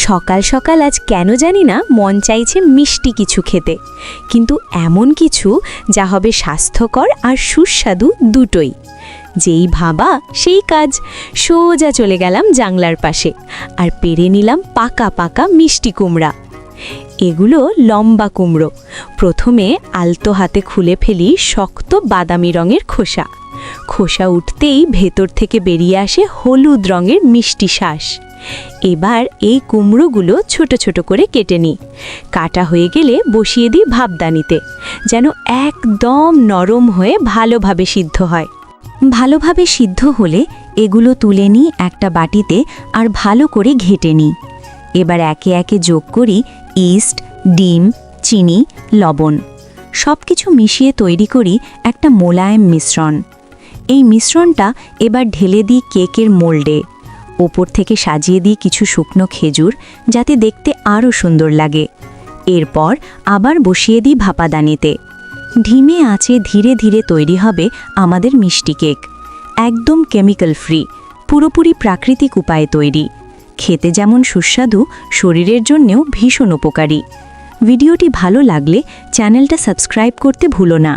সকাল সকাল আজ কেন জানি না মন চাইছে মিষ্টি কিছু খেতে, কিন্তু এমন কিছু যা হবে স্বাস্থ্যকর আর সুস্বাদু দুটোই। যেই ভাবা সেই কাজ, সোজা চলে গেলাম জানলার পাশে আর পেরে নিলাম পাকা পাকা মিষ্টি কুমড়া। এগুলো লম্বা কুমড়ো। প্রথমে আলতো হাতে খুলে ফেলি শক্ত বাদামি রঙের খোসা। খোসা উঠতেই ভেতর থেকে বেরিয়ে আসে হলুদ রঙের মিষ্টি শ্বাস। এবার এই কুমড়োগুলো ছোট ছোট করে কেটে নিই। কাটা হয়ে গেলে বসিয়ে দিই ভাপদানিতে, যেন একদম নরম হয়ে ভালোভাবে সিদ্ধ হয়। ভালোভাবে সিদ্ধ হলে এগুলো তুলে নিই একটা বাটিতে আর ভালো করে ঘেটে নিই। এবার একে একে যোগ করি ইস্ট, ডিম, চিনি, লবণ। সব কিছু মিশিয়ে তৈরি করি একটা মোলায়েম মিশ্রণ। এই মিশ্রণটা এবার ঢেলে দিই কেকের মোল্ডে। ওপর থেকে সাজিয়ে দিই কিছু শুকনো খেজুর, যাতে দেখতে আরও সুন্দর লাগে। এরপর আবার বসিয়ে দিই ভাপাদানিতে। ধিমে আঁচে ধীরে ধীরে তৈরি হবে আমাদের মিষ্টি কেক। একদম কেমিক্যাল ফ্রি, পুরোপুরি প্রাকৃতিক উপায়ে তৈরি। খেতে যেমন সুস্বাদু, শরীরের জন্যেও ভীষণ উপকারী। ভিডিওটি ভালো লাগলে চ্যানেলটা সাবস্ক্রাইব করতে ভুলো না।